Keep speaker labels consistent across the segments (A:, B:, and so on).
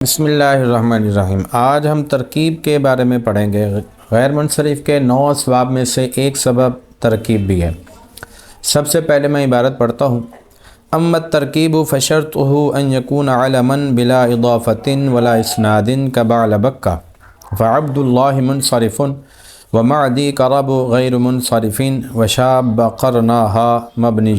A: بسم اللہ الرحمن الرحیم۔ آج ہم ترکیب کے بارے میں پڑھیں گے۔ غیر منصرف کے 9 اسباب میں سے ایک سبب ترکیب بھی ہے۔ سب سے پہلے میں عبارت پڑھتا ہوں۔ اما الترکیب فشرطه ان يكون علما بلا اضافة ولا اسناد كبعل بکہ فعبد اللہ منصرف ومعدی کرب غیر منصرف وشاب قرناها مبنی۔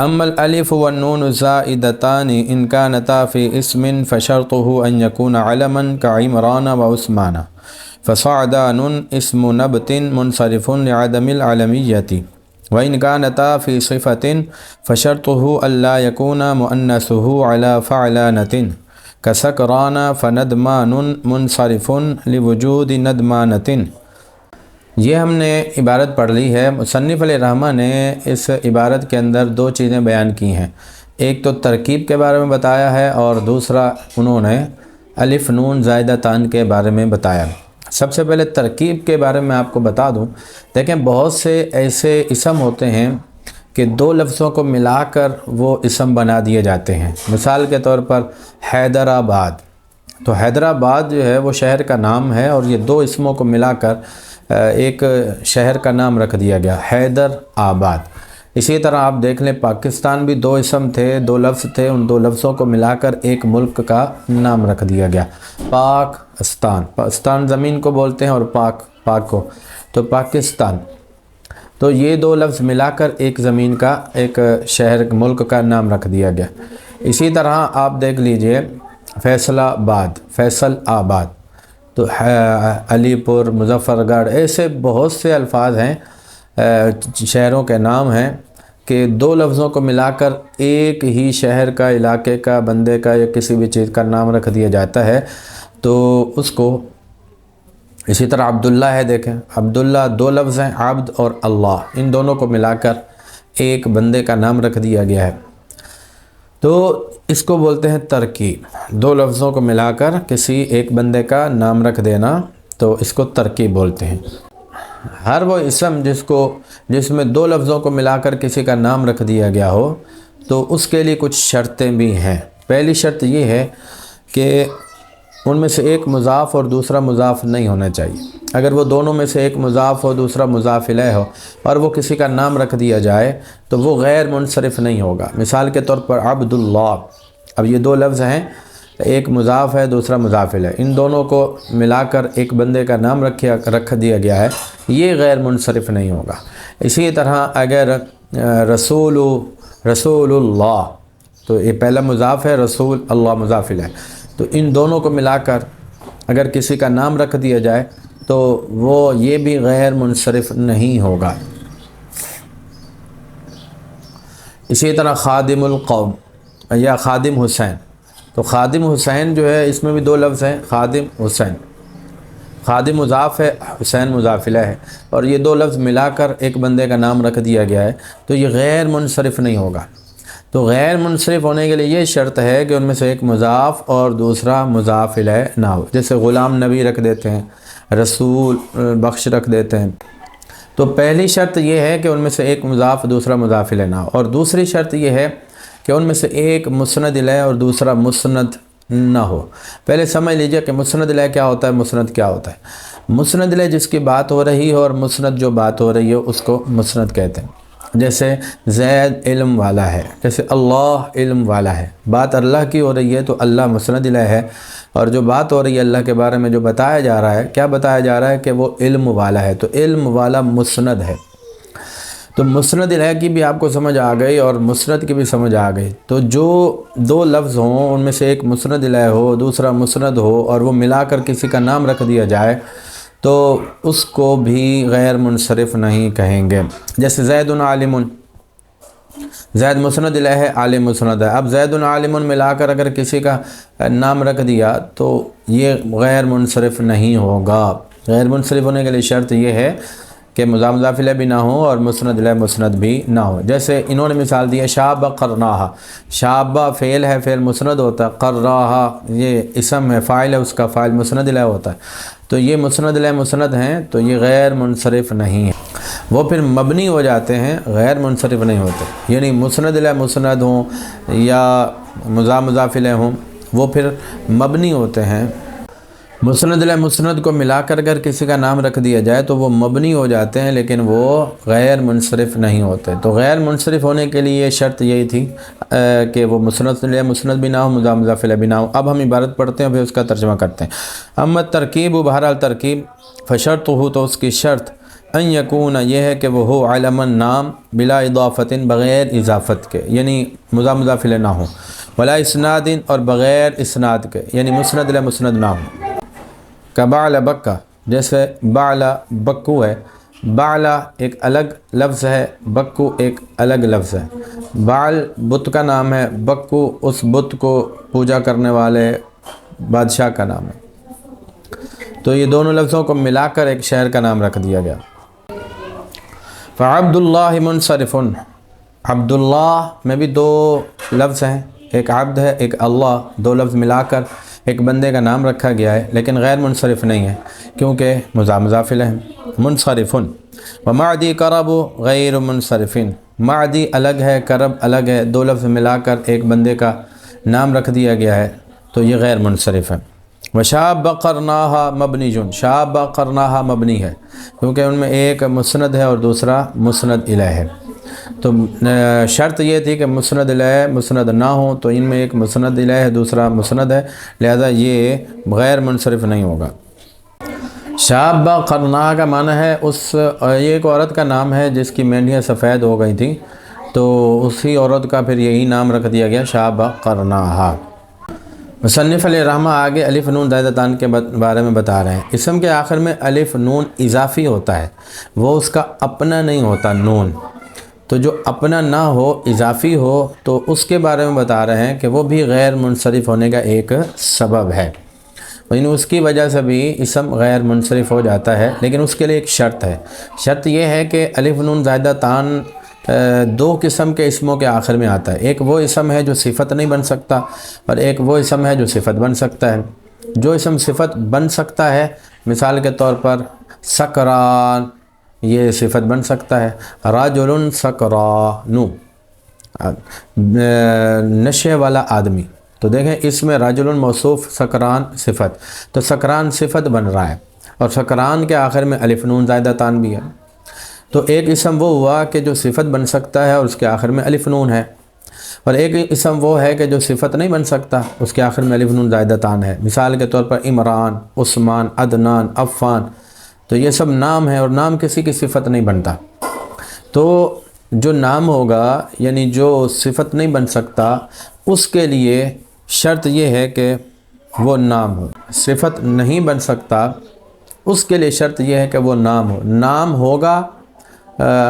A: اما الالف والنون زائدتان ان كانتا في اسم فشرطه ان يكون علما كعمران وعثمان فصعدان اسم نبت منصرف لعدم العلمية وان كانتا في صفة فشرطه الا يكون مؤنثه على فعلانة كسكران فندمان منصرف لوجود ندمانة۔ یہ ہم نے عبارت پڑھ لی ہے۔ مصنف علیہ الرحمہ نے اس عبارت کے اندر 2 چیزیں بیان کی ہیں۔ ایک تو ترکیب کے بارے میں بتایا ہے اور دوسرا انہوں نے الف نون زائدتان کے بارے میں بتایا۔ سب سے پہلے ترکیب کے بارے میں آپ کو بتا دوں۔ دیکھیں، بہت سے ایسے اسم ہوتے ہیں کہ 2 لفظوں کو ملا کر وہ اسم بنا دیے جاتے ہیں۔ مثال کے طور پر حیدرآباد، تو حیدرآباد جو ہے وہ شہر کا نام ہے اور یہ 2 اسموں کو ملا کر ایک شہر کا نام رکھ دیا گیا، حیدر آباد۔ اسی طرح آپ دیکھ لیں، پاکستان بھی 2 اسم تھے، 2 لفظ تھے، ان 2 لفظوں کو ملا کر ایک ملک کا نام رکھ دیا گیا، پاکستان۔ پاکستان زمین کو بولتے ہیں اور پاک کو تو پاکستان۔ تو یہ 2 لفظ ملا کر ایک زمین کا، ایک شہر ملک کا نام رکھ دیا گیا۔ اسی طرح آپ دیکھ لیجئے فیصل آباد، تو علی پور، مظفر گڑھ، ایسے بہت سے الفاظ ہیں، شہروں کے نام ہیں کہ 2 لفظوں کو ملا کر ایک ہی شہر کا، علاقے کا، بندے کا یا کسی بھی چیز کا نام رکھ دیا جاتا ہے تو اس کو۔ اسی طرح عبداللہ ہے، دیکھیں عبداللہ 2 لفظ ہیں، عبد اور اللہ، ان دونوں کو ملا کر ایک بندے کا نام رکھ دیا گیا ہے۔ تو اس کو بولتے ہیں ترکیب، 2 لفظوں کو ملا کر کسی ایک بندے کا نام رکھ دینا، تو اس کو ترکیب بولتے ہیں۔ ہر وہ اسم جس میں 2 لفظوں کو ملا کر کسی کا نام رکھ دیا گیا ہو تو اس کے لیے کچھ شرطیں بھی ہیں۔ پہلی شرط یہ ہے کہ ان میں سے ایک مضاف اور دوسرا مضاف نہیں ہونا چاہیے۔ اگر وہ دونوں میں سے ایک مضاف ہو، دوسرا مضاف الیہ ہو اور وہ کسی کا نام رکھ دیا جائے تو وہ غیر منصرف نہیں ہوگا۔ مثال کے طور پر عبداللہ، اب یہ 2 لفظ ہیں، ایک مضاف ہے، دوسرا مضاف الیہ، ان دونوں کو ملا کر ایک بندے کا نام رکھ دیا گیا ہے، یہ غیر منصرف نہیں ہوگا۔ اسی طرح اگر رسول اللہ، تو یہ پہلا مضاف ہے، رسول اللہ مضاف الیہ، تو ان دونوں کو ملا کر اگر کسی کا نام رکھ دیا جائے تو وہ یہ بھی غیر منصرف نہیں ہوگا۔ اسی طرح خادم القوم یا خادم حسین، تو خادم حسین جو ہے اس میں بھی 2 لفظ ہیں، خادم حسین، خادم مضاف ہے، حسین مضاف الیہ ہے، اور یہ 2 لفظ ملا کر ایک بندے کا نام رکھ دیا گیا ہے تو یہ غیر منصرف نہیں ہوگا۔ تو غیر منصرف ہونے کے لیے یہ شرط ہے کہ ان میں سے ایک مضاف اور دوسرا مضاف الیہ نہ ہو۔ جیسے غلام نبی رکھ دیتے ہیں، رسول بخش رکھ دیتے ہیں، تو پہلی شرط یہ ہے کہ ان میں سے ایک مضاف دوسرا مضاف الیہ نہ ہو، اور دوسری شرط یہ ہے کہ ان میں سے ایک مسند الیہ اور دوسرا مسند نہ ہو۔ پہلے سمجھ لیجئے کہ مسند الیہ کیا ہوتا ہے، مسند کیا ہوتا ہے۔ مسند الیہ جس کی بات ہو رہی ہے اور مسند جو بات ہو رہی ہے اس کو مسند کہتے ہیں۔ جیسے زید علم والا ہے، جیسے اللہ علم والا ہے، بات اللہ کی ہو رہی ہے تو اللہ مسند الیہ ہے، اور جو بات ہو رہی ہے اللہ کے بارے میں جو بتایا جا رہا ہے، کیا بتایا جا رہا ہے کہ وہ علم والا ہے، تو علم والا مسند ہے۔ تو مسند الیہ کی بھی آپ کو سمجھ آ گئی اور مسند کی بھی سمجھ آ گئی۔ تو جو 2 لفظ ہوں ان میں سے ایک مسند الیہ ہو، دوسرا مسند ہو، اور وہ ملا کر کسی کا نام رکھ دیا جائے تو اس کو بھی غیر منصرف نہیں کہیں گے۔ جیسے زید عالم، زید مسند الیہ ہے، عالم مسند ہے۔ اب زید عالم ملا کر اگر کسی کا نام رکھ دیا تو یہ غیر منصرف نہیں ہوگا۔ غیر منصرف ہونے کے لیے شرط یہ ہے کہ مضاف الیہ بھی نہ ہو اور مسند الیہ مسند بھی نہ ہو۔ جیسے انہوں نے مثال دی ہے شاب قرناہا، شاب فعل ہے، فعل مسند ہوتا ہے، قرناہا یہ اسم ہے، فاعل ہے، اس کا فاعل مسند الیہ ہوتا ہے، تو یہ مسند الیہ مسند ہیں تو یہ غیر منصرف نہیں ہے، وہ پھر مبنی ہو جاتے ہیں، غیر منصرف نہیں ہوتے۔ یعنی مسند الیہ مسند ہوں یا مضاف الیہ ہوں وہ پھر مبنی ہوتے ہیں۔ مسند الیہ مسند کو ملا کر اگر کسی کا نام رکھ دیا جائے تو وہ مبنی ہو جاتے ہیں لیکن وہ غیر منصرف نہیں ہوتے۔ تو غیر منصرف ہونے کے لیے شرط یہی تھی کہ وہ مسند الیہ مسند بھی نہ ہو، مضاف الیہ بھی نہ ہو۔ اب ہم عبارت پڑھتے ہیں پھر اس کا ترجمہ کرتے ہیں۔ اما ترکیب بہرحال ترکیب فشرط ہو تو اس کی شرط ان یکون یہ ہے کہ وہ ہو علما نام بلا اضافت بغیر اضافت کے، یعنی مضاف الیہ نہ ہو، ولا اسناد اور بغیر اسناد کے، یعنی مسند الیہ مسند نہ ہو۔ کبعل بکا، جیسے بعل بکو ہے، بعل ایک الگ لفظ ہے، بکو ایک الگ لفظ ہے۔ بعل بت کا نام ہے، بکو اس بت کو پوجا کرنے والے بادشاہ کا نام ہے۔ تو یہ دونوں لفظوں کو ملا کر ایک شہر کا نام رکھ دیا گیا۔ فعبد اللہ منصرف، عبداللہ میں بھی دو لفظ ہیں، ایک عبد ہے ایک اللہ، دو لفظ ملا کر ایک بندے کا نام رکھا گیا ہے لیکن غیر منصرف نہیں ہے کیونکہ مضاف الیہ ہے۔ منصرف ومعدی کرب غیر منصرفین، معدی الگ ہے کرب الگ ہے، دو لفظ ملا کر ایک بندے کا نام رکھ دیا گیا ہے تو یہ غیر منصرف ہے۔ وشاب قرناہا مبنی جن، شاب قرناہا مبنی ہے کیونکہ ان میں ایک مسند ہے اور دوسرا مسند الیہ ہے۔ تو شرط یہ تھی کہ مسند الیہ مسند نہ ہو، تو ان میں ایک مسند الیہ ہے دوسرا مسند ہے، لہذا یہ غیر منصرف نہیں ہوگا۔ شاب قرناہا کا معنی ہے یہ ایک عورت کا نام ہے جس کی مینڈیاں سفید ہو گئی تھیں، تو اسی عورت کا پھر یہی نام رکھ دیا گیا شاب قرناہا۔ مصنف علیہ رحمہ آگے الف نون زائدتان کے بارے میں بتا رہے ہیں۔ اسم کے آخر میں الف نون اضافی ہوتا ہے، وہ اس کا اپنا نہیں ہوتا نون، تو جو اپنا نہ ہو اضافی ہو تو اس کے بارے میں بتا رہے ہیں کہ وہ بھی غیر منصرف ہونے کا ایک سبب ہے، یعنی اس کی وجہ سے بھی اسم غیر منصرف ہو جاتا ہے، لیکن اس کے لیے ایک شرط ہے۔ شرط یہ ہے کہ الف نون زائدتان دو قسم کے اسموں کے آخر میں آتا ہے، ایک وہ اسم ہے جو صفت نہیں بن سکتا اور ایک وہ اسم ہے جو صفت بن سکتا ہے۔ جو اسم صفت بن سکتا ہے مثال کے طور پر سکران، یہ صفت بن سکتا ہے، رجل سکران، نشے والا آدمی، تو دیکھیں اس میں رجل موصوف سکران صفت، تو سکران صفت بن رہا ہے اور سکران کے آخر میں الف نون زائدتان بھی ہے۔ تو ایک اسم وہ ہوا کہ جو صفت بن سکتا ہے اور اس کے آخر میں الف نون ہے، اور ایک اسم وہ ہے کہ جو صفت نہیں بن سکتا، اس کے آخر میں الف نون زائدتان ہے۔ مثال کے طور پر عمران، عثمان، عدنان، عفان، تو یہ سب نام ہیں اور نام کسی کی صفت نہیں بنتا۔ تو جو نام ہوگا یعنی جو صفت نہیں بن سکتا اس کے لیے شرط یہ ہے کہ وہ نام ہو، صفت نہیں بن سکتا اس کے لیے شرط یہ ہے کہ وہ نام ہو، نام ہوگا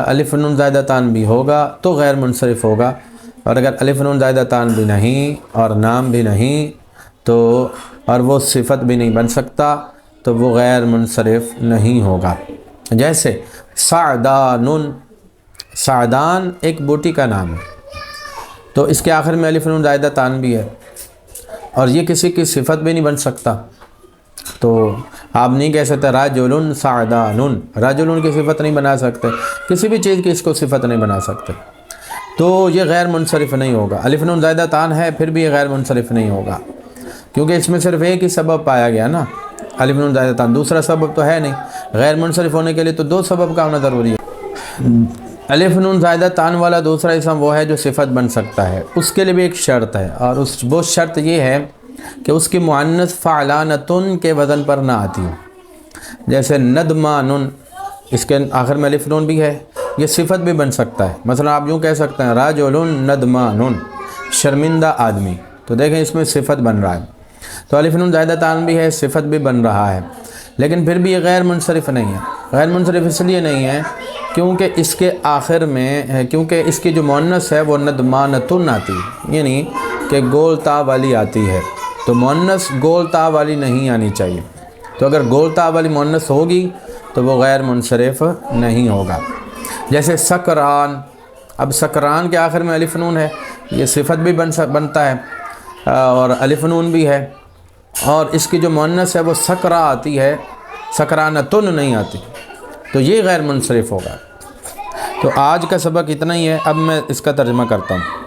A: الف نون زائدتان بھی ہوگا تو غیر منصرف ہوگا، اور اگر الف نون زائدتان بھی نہیں اور نام بھی نہیں تو اور وہ صفت بھی نہیں بن سکتا تو وہ غیر منصرف نہیں ہوگا۔ جیسے سعدان، سعدان ایک بوٹی کا نام ہے، تو اس کے آخر میں الف نون زائدتان بھی ہے اور یہ کسی کی صفت بھی نہیں بن سکتا، تو آپ نہیں کہہ سکتے رجل سعدان، رجل کی صفت نہیں بنا سکتے، کسی بھی چیز کی اس کو صفت نہیں بنا سکتے، تو یہ غیر منصرف نہیں ہوگا۔ الف نون زائدتان ہے پھر بھی یہ غیر منصرف نہیں ہوگا کیونکہ اس میں صرف ایک ہی سبب پایا گیا نا، الف نون زائدتان، دوسرا سبب تو ہے نہیں۔ غیر منصرف ہونے کے لیے تو دو سبب کا ہونا ضروری ہے۔ الف نون زائدتان والا دوسرا اسم وہ ہے جو صفت بن سکتا ہے، اس کے لیے بھی ایک شرط ہے، اور وہ شرط یہ ہے کہ اس کی مؤنث فعلانتن کے وزن پر نہ آتی ہو۔ جیسے ندمان، اس کے آخر میں الف نون بھی ہے، یہ صفت بھی بن سکتا ہے، مثلا آپ یوں کہہ سکتے ہیں رجل ندمان، شرمندہ آدمی، تو دیکھیں اس میں صفت بن رہا ہے، تو الف نون زائدتان بھی ہے، صفت بھی بن رہا ہے، لیکن پھر بھی یہ غیر منصرف نہیں ہے۔ غیر منصرف اس لیے نہیں ہے کیونکہ اس کے آخر میں کیونکہ اس کی جو مؤنث ہے وہ ندمانتن آتی ہے، یعنی کہ گول تا والی آتی ہے، تو مؤنث گول تا والی نہیں آنی چاہیے، تو اگر گول تا والی مؤنث ہوگی تو وہ غیر منصرف نہیں ہوگا۔ جیسے سکران، اب سکران کے آخر میں الف نون ہے، یہ صفت بھی بنتا ہے اور الف نون بھی ہے، اور اس کی جو مؤنث ہے وہ سکرا آتی ہے، سکرانتن نہیں آتی، تو یہ غیر منصرف ہوگا۔ تو آج کا سبق اتنا ہی ہے، اب میں اس کا ترجمہ کرتا ہوں۔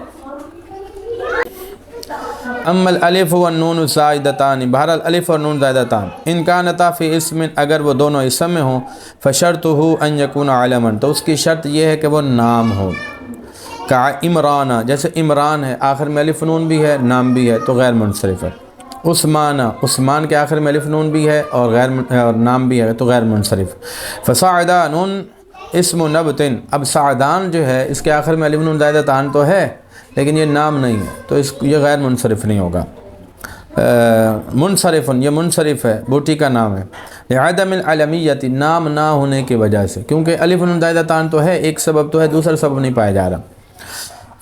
A: اما الالف والنون الزائدتان، بہرحال الف اور نون زائدتان، ان کانتا فی اسم، اگر وہ دونوں اسم میں ہوں، فشرطہ ان یکون علما، تو اس کی شرط یہ ہے کہ وہ نام ہو، کا عمران، جیسے عمران ہے آخر میں الف نون بھی ہے نام بھی ہے تو غیر منصرف ہے۔ عثمان، عثمان کے آخر میں الف نون بھی ہے اور نام بھی ہے تو غیر منصرف۔ فصعدان اسم نبت، اب سعدان جو ہے اس کے آخر میں الف نون زائدتان تو ہے لیکن یہ نام نہیں ہے تو یہ غیر منصرف نہیں ہوگا۔ منصرف، یہ منصرف ہے، بوٹی کا نام ہے، لعدم العلمیت، نام نہ ہونے کی وجہ سے، کیونکہ الف نون زائدتان تو ہے، ایک سبب تو ہے، دوسرا سبب نہیں پایا جا رہا۔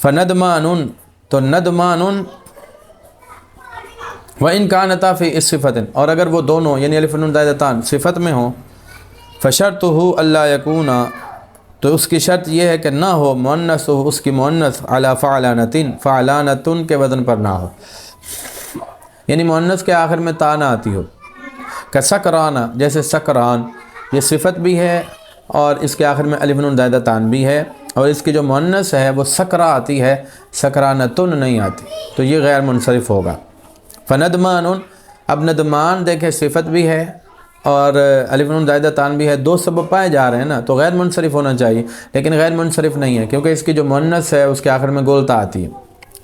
A: فندمان، تو ندمان، وَإِنْ كَانَتَا فِي صِفَةٍ، اور اگر وہ دونوں یعنی الف نون زائدتان صفت میں ہوں، فشرطہ اللہ یکون، تو اس کی شرط یہ ہے کہ نہ ہو مؤنث، اس کی مؤنث علی فعلانتن، فعلانتن کے وزن پر نہ ہو، یعنی مؤنث کے آخر میں تا نہ آتی ہو، کہ سکران، جیسے سکران یہ صفت بھی ہے اور اس کے آخر میں الف نون زائدتان بھی ہے، اور اس کی جو مؤنث ہے وہ سکرا آتی ہے، سکرانتن نہیں آتی، تو یہ غیر منصرف ہوگا۔ فندمان، اب ندمان دیکھیں صفت بھی ہے اور الف نون زائدتان بھی ہے، دو سبب پائے جا رہے ہیں نا، تو غیر منصرف ہونا چاہیے، لیکن غیر منصرف نہیں ہے کیونکہ اس کی جو مؤنث ہے اس کے آخر میں گولتا آتی ہے۔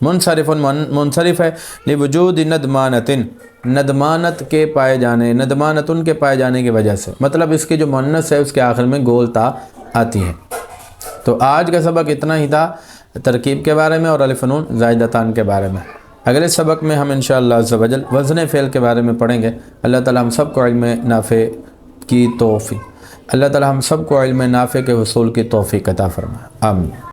A: منصرف، منصرف ہے لوجود ندمانتن، ندمانت کے پائے جانے، ندمانتن کے پائے جانے کی وجہ سے، مطلب اس کی جو مؤنث ہے اس کے آخر میں گولتا آتی ہے۔ تو آج کا سبق اتنا ہی تھا ترکیب کے بارے میں اور الف نون زائدتان کے بارے میں۔ اگلے سبق میں ہم انشاءاللہ عز و جل وزن فعل کے بارے میں پڑھیں گے۔ اللہ تعالی ہم سب کو علم نافع کی توفیق، اللہ تعالی ہم سب کو علم نافع کے حصول کی توفیق عطا فرمائے، آمین۔